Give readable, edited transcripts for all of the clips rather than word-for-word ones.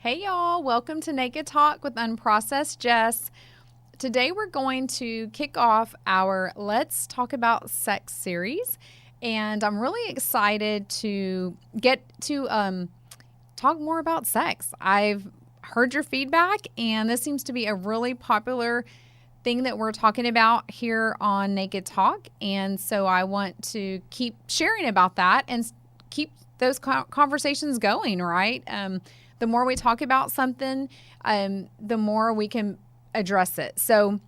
Hey y'all, welcome to Naked Talk with Unprocessed Jess. Today we're going to kick off our Let's Talk About Sex series, and I'm really excited to get to talk more about sex. I've heard your feedback, and this seems to be a really popular thing that we're talking about here on Naked Talk, and so I want to keep sharing about that and keep those conversations going, right? The more we talk about something, the more we can address it. So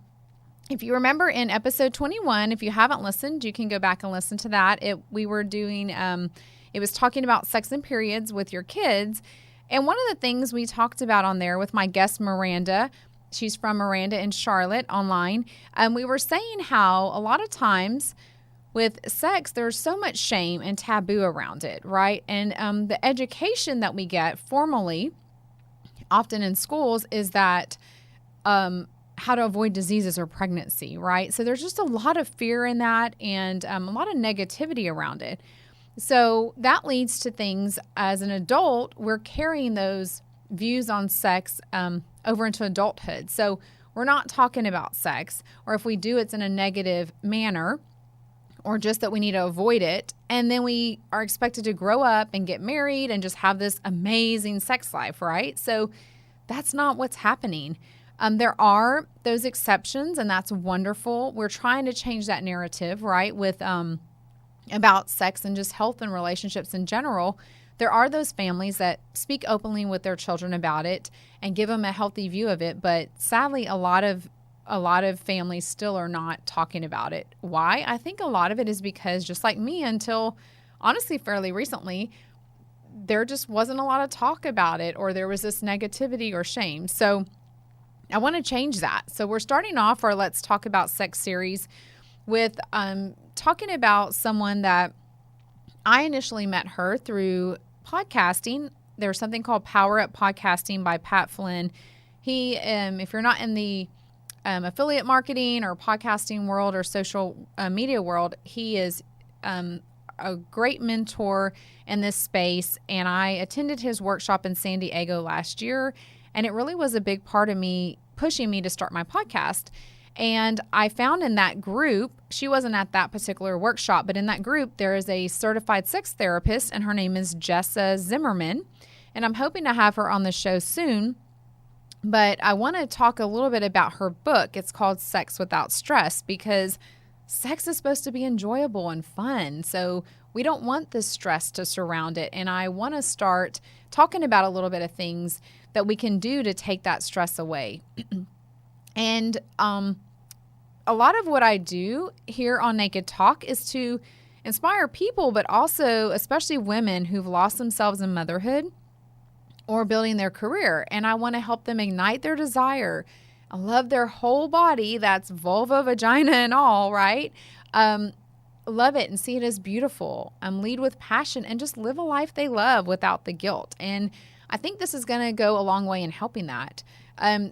if you remember in episode 21, if you haven't listened, you can go back and listen to that. It was talking about sex and periods with your kids. And one of the things we talked about on there with my guest, Miranda, she's from Miranda in Charlotte online. We were saying how a lot of times with sex, there's so much shame and taboo around it, right? And the education that we get formally, often in schools, is that how to avoid diseases or pregnancy, right? So there's just a lot of fear in that and a lot of negativity around it. So that leads to things as an adult, we're carrying those views on sex over into adulthood. So we're not talking about sex, or if we do, it's in a negative manner, or just that we need to avoid it. And then we are expected to grow up and get married and just have this amazing sex life, right? So that's not what's happening. There are those exceptions, and that's wonderful. We're trying to change that narrative, right, with about sex and just health and relationships in general. There are those families that speak openly with their children about it and give them a healthy view of it, but sadly, a lot of families still are not talking about it. Why? I think a lot of it is because, just like me, until honestly fairly recently, there just wasn't a lot of talk about it, or there was this negativity or shame. So I want to change that. So we're starting off our Let's Talk About Sex series with talking about someone that I initially met her through podcasting. There's something called Power Up Podcasting by Pat Flynn. He, if you're not in the affiliate marketing or podcasting world or social media world, he is a great mentor in this space. And I attended his workshop in San Diego last year, and it really was a big part of me pushing me to start my podcast. And I found in that group, she wasn't at that particular workshop, but in that group, there is a certified sex therapist, and her name is Jessa Zimmerman. And I'm hoping to have her on the show soon. But I want to talk a little bit about her book. It's called Sex Without Stress, because sex is supposed to be enjoyable and fun. So we don't want the stress to surround it. And I want to start talking about a little bit of things that we can do to take that stress away. And a lot of what I do here on Naked Talk is to inspire people, but also especially women who've lost themselves in motherhood or building their career. And I want to help them ignite their desire. I love their whole body. That's vulva, vagina, and all, right? Love it and see it as beautiful. Lead with passion and just live a life they love without the guilt. And I think this is going to go a long way in helping that.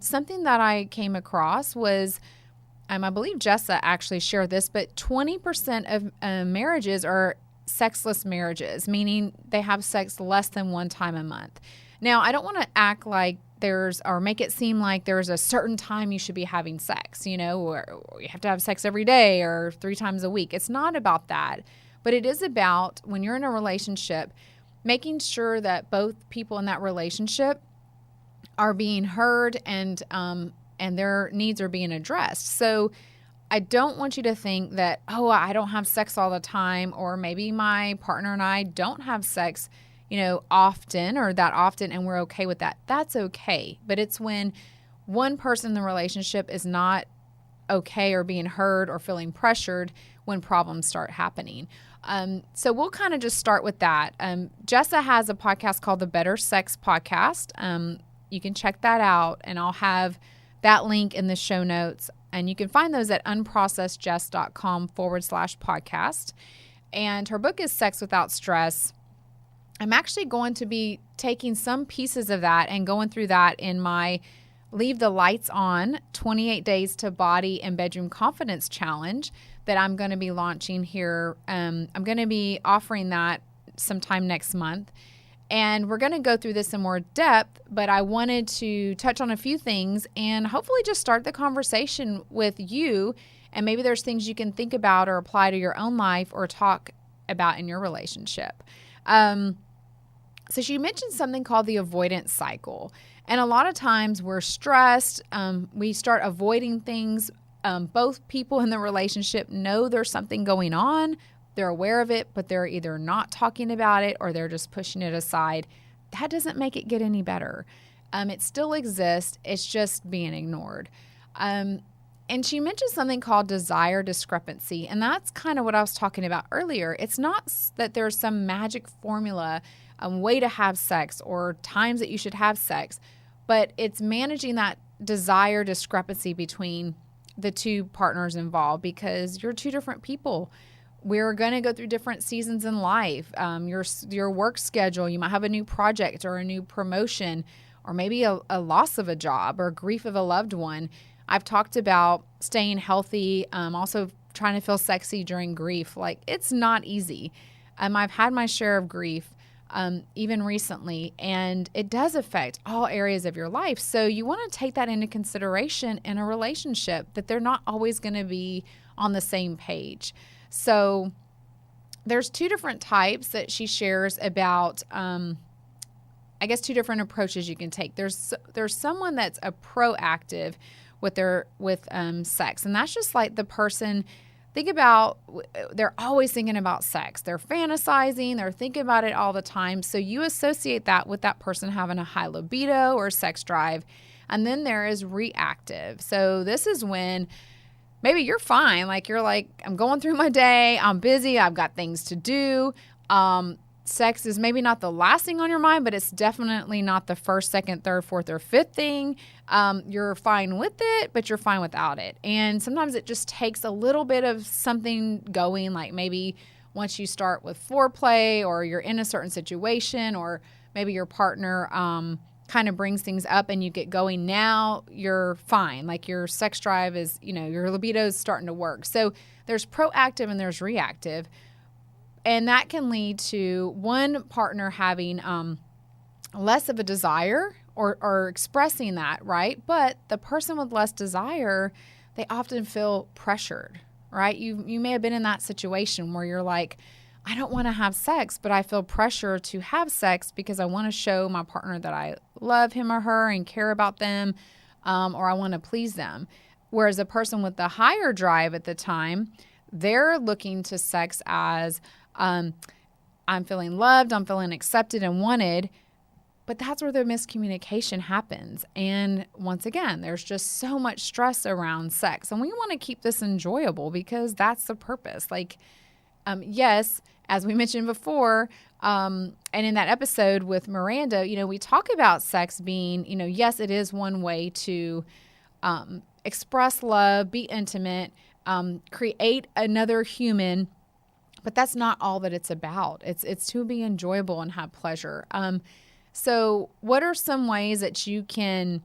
Something that I came across was, I believe Jessa actually shared this, but 20% of marriages are sexless marriages, meaning they have sex less than one time a month. Now, I don't want to act like or make it seem like there's a certain time you should be having sex, or you have to have sex every day or 3 times a week. It's not about that, but it is about, when you're in a relationship, making sure that both people in that relationship are being heard and their needs are being addressed. So I don't want you to think that, I don't have sex all the time, or maybe my partner and I don't have sex often or that often, and we're okay with that. That's okay. But it's when one person in the relationship is not okay or being heard or feeling pressured when problems start happening. So we'll kind of just start with that. Jessa has a podcast called The Better Sex Podcast. You can check that out, and I'll have that link in the show notes. And you can find those at unprocessedjess.com/podcast. And her book is Sex Without Stress. I'm actually going to be taking some pieces of that and going through that in my Leave the Lights On 28 Days to Body and Bedroom Confidence Challenge that I'm going to be launching here. I'm going to be offering that sometime next month. And we're going to go through this in more depth, but I wanted to touch on a few things and hopefully just start the conversation with you. And maybe there's things you can think about or apply to your own life or talk about in your relationship. So she mentioned something called the avoidant cycle. And a lot of times we're stressed. We start avoiding things. Both people in the relationship know there's something going on. They're aware of it, but they're either not talking about it or they're just pushing it aside. That doesn't make it get any better. It still exists. It's just being ignored. And she mentioned something called desire discrepancy. And that's kind of what I was talking about earlier. It's not that there's some magic formula, way to have sex or times that you should have sex, but it's managing that desire discrepancy between the two partners involved because you're two different people. We're going to go through different seasons in life. Your work schedule, you might have a new project or a new promotion or maybe a loss of a job or grief of a loved one. I've talked about staying healthy, also trying to feel sexy during grief. Like, it's not easy. I've had my share of grief even recently, and it does affect all areas of your life. So you want to take that into consideration in a relationship, that they're not always going to be on the same page. So there's two different types that she shares about, I guess, two different approaches you can take. There's someone that's a proactive with sex, and that's just like the person. Think about, they're always thinking about sex. They're fantasizing. They're thinking about it all the time. So you associate that with that person having a high libido or sex drive. And then there is reactive. So this is when maybe you're fine. Like, you're like, I'm going through my day. I'm busy. I've got things to do. Sex is maybe not the last thing on your mind, but it's definitely not the first, second, third, fourth, or fifth thing. You're fine with it, but you're fine without it. And sometimes it just takes a little bit of something going, like maybe once you start with foreplay or you're in a certain situation or maybe your partner kind of brings things up and you get going. Now you're fine. Like, your sex drive is, your libido is starting to work. So there's proactive and there's reactive. And that can lead to one partner having less of a desire or expressing that, right? But the person with less desire, they often feel pressured, right? You may have been in that situation where you're like, I don't want to have sex, but I feel pressure to have sex because I want to show my partner that I love him or her and care about them, or I want to please them. Whereas a person with the higher drive at the time, they're looking to sex as I'm feeling loved, I'm feeling accepted and wanted, but that's where the miscommunication happens. And once again, there's just so much stress around sex, and we want to keep this enjoyable because that's the purpose. Like, yes, as we mentioned before, and in that episode with Miranda, we talk about sex being, yes, it is one way to express love, be intimate, create another human. But that's not all that it's about. It's to be enjoyable and have pleasure. So what are some ways that you can,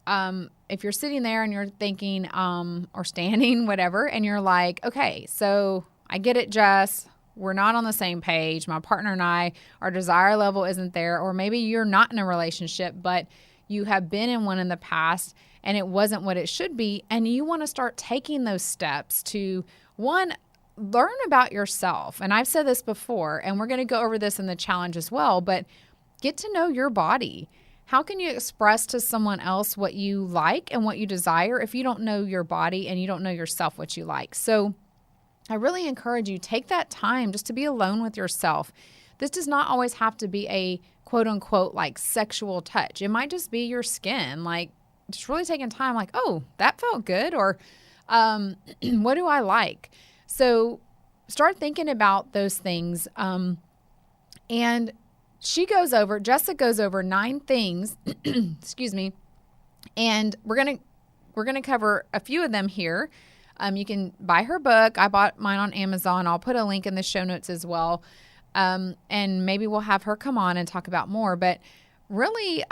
if you're sitting there and you're thinking or standing, whatever, and you're like, okay, so I get it, Jess. We're not on the same page. My partner and I, our desire level isn't there. Or maybe you're not in a relationship, but you have been in one in the past and it wasn't what it should be. And you want to start taking those steps to, one, learn about yourself. And I've said this before, and we're going to go over this in the challenge as well, but get to know your body. How can you express to someone else what you like and what you desire if you don't know your body and you don't know yourself what you like? So I really encourage you, take that time just to be alone with yourself. This does not always have to be a quote unquote like sexual touch. It might just be your skin, like just really taking time like, oh, that felt good, or what do I like? So start thinking about those things. And Jessica goes over 9 things, excuse me. And we're going to cover a few of them here. You can buy her book. I bought mine on Amazon. I'll put a link in the show notes as well. And maybe we'll have her come on and talk about more, but really,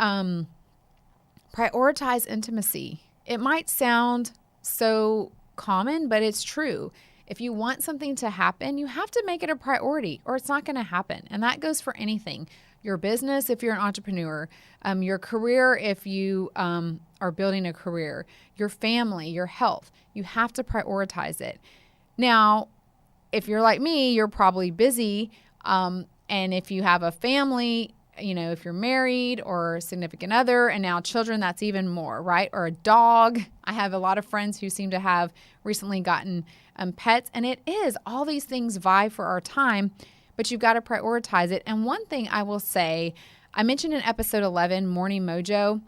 prioritize intimacy. It might sound so common, but it's true. If you want something to happen, you have to make it a priority or it's not going to happen. And that goes for anything. your business if you're an entrepreneur, your career if you are building a career, your family, your health. You have to prioritize it. Now, if you're like me, you're probably busy. And if you have a family, if you're married or a significant other and now children, that's even more, right? Or a dog. I have a lot of friends who seem to have recently gotten pets, and it is all these things vie for our time, but you've got to prioritize it. And one thing I will say, I mentioned in episode 11, Morning Mojo,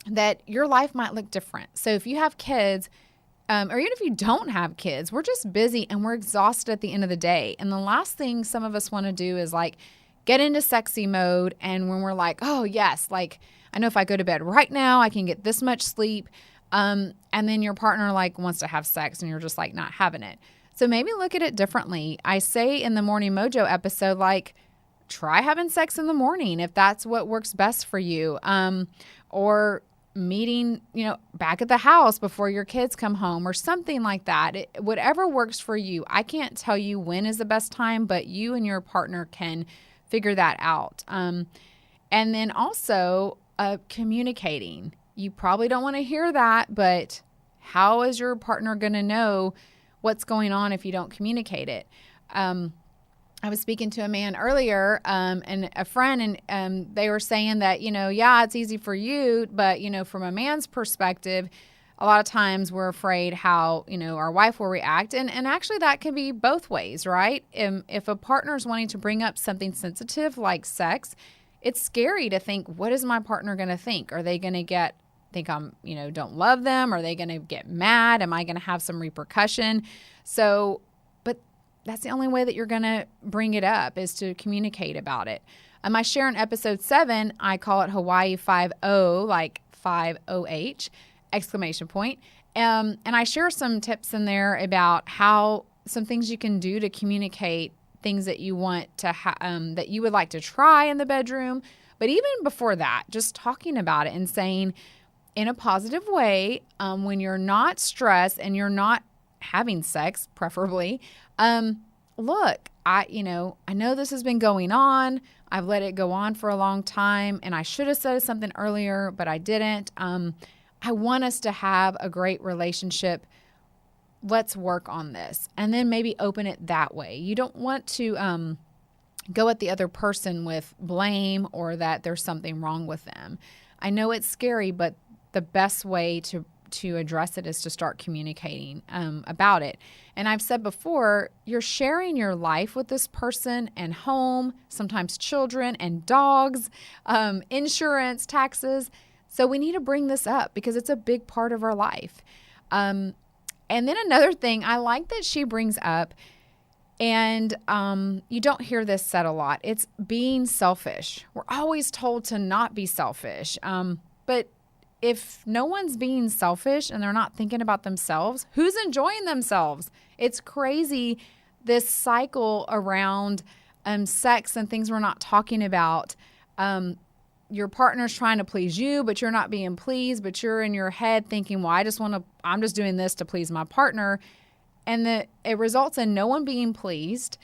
that your life might look different. So if you have kids, or even if you don't have kids, we're just busy and we're exhausted at the end of the day. And the last thing some of us want to do is like get into sexy mode. And when we're like, oh yes, like I know if I go to bed right now, I can get this much sleep. And then your partner like wants to have sex and you're just like not having it. So maybe look at it differently. I say in the Morning Mojo episode, like try having sex in the morning if that's what works best for you. Or meeting, back at the house before your kids come home or something like that. Whatever works for you. I can't tell you when is the best time, but you and your partner can figure that out. And then also communicating. You probably don't want to hear that, but how is your partner going to know what's going on if you don't communicate it? I was speaking to a man earlier and a friend, and they were saying that, it's easy for you, but, from a man's perspective, a lot of times we're afraid how, our wife will react. And actually that can be both ways, right? If a partner's wanting to bring up something sensitive like sex, it's scary to think, what is my partner going to think? Are they going to think I'm, don't love them? Are they going to get mad? Am I going to have some repercussion? So, but that's the only way that you're going to bring it up is to communicate about it. I share in episode 7, I call it Hawaii 5-0, like 5-0-H, exclamation point. And I share some tips in there about how some things you can do to communicate things that you want to that you would like to try in the bedroom. But even before that, just talking about it and saying in a positive way, when you're not stressed and you're not having sex, preferably, look, I know this has been going on. I've let it go on for a long time and I should have said something earlier, but I didn't. I want us to have a great relationship. Let's work on this. And then maybe open it that way. You don't want to go at the other person with blame or that there's something wrong with them. I know it's scary, but the best way to address it is to start communicating about it. And I've said before, you're sharing your life with this person and home, sometimes children and dogs, insurance, taxes. So we need to bring this up because it's a big part of our life. And then another thing I like that she brings up, and you don't hear this said a lot, it's being selfish. We're always told to not be selfish. But if no one's being selfish and they're not thinking about themselves, who's enjoying themselves? It's crazy, this cycle around sex and things we're not talking about. Your partner's trying to please you, but you're not being pleased, but you're in your head thinking, well, I'm just doing this to please my partner. And it results in no one being pleased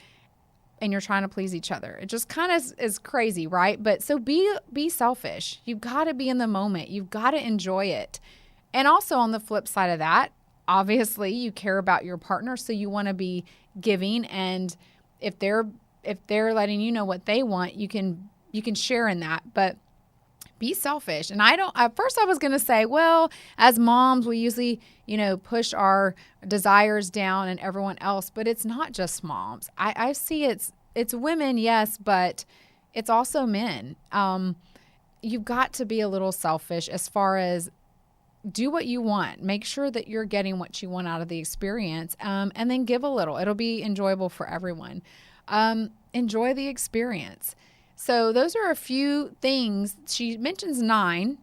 and you're trying to please each other. It just kind of is crazy, right? But so be selfish. You've got to be in the moment. You've got to enjoy it. And also on the flip side of that, obviously you care about your partner, so you want to be giving. And if they're letting you know what they want, you can share in that. But be selfish. And at first I was going to say, well, as moms, we usually, push our desires down and everyone else, but it's not just moms. I see it's women, yes, but it's also men. You've got to be a little selfish as far as do what you want. Make sure that you're getting what you want out of the experience, and then give a little. It'll be enjoyable for everyone. Enjoy the experience. So those are a few things. She mentions 9.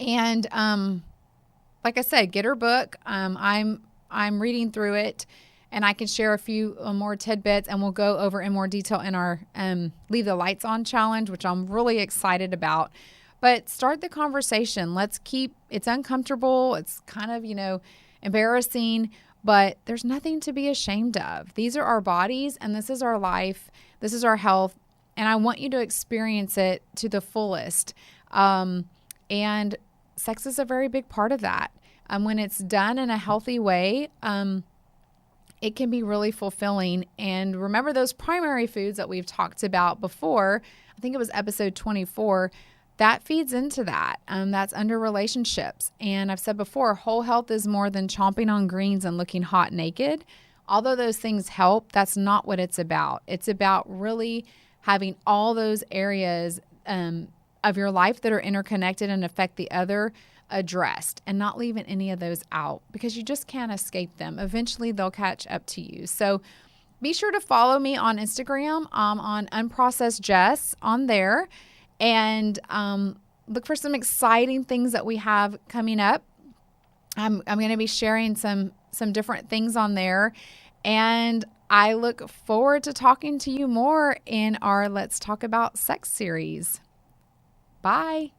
And like I said, get her book. I'm reading through it, and I can share a few more tidbits, and we'll go over in more detail in our Leave the Lights On challenge, which I'm really excited about. But start the conversation. It's uncomfortable. It's kind of, embarrassing, but there's nothing to be ashamed of. These are our bodies, and this is our life. This is our health. and I want you to experience it to the fullest. And sex is a very big part of that. When it's done in a healthy way, it can be really fulfilling. And remember those primary foods that we've talked about before. I think it was episode 24. That feeds into that. That's under relationships. And I've said before, whole health is more than chomping on greens and looking hot naked. Although those things help, that's not what it's about. It's about really having all those areas of your life that are interconnected and affect the other addressed, and not leaving any of those out, because you just can't escape them. Eventually they'll catch up to you. So be sure to follow me on Instagram, on Unprocessed Jess on there, and look for some exciting things that we have coming up. I'm going to be sharing some different things on there, and I look forward to talking to you more in our Let's Talk About Sex series. Bye.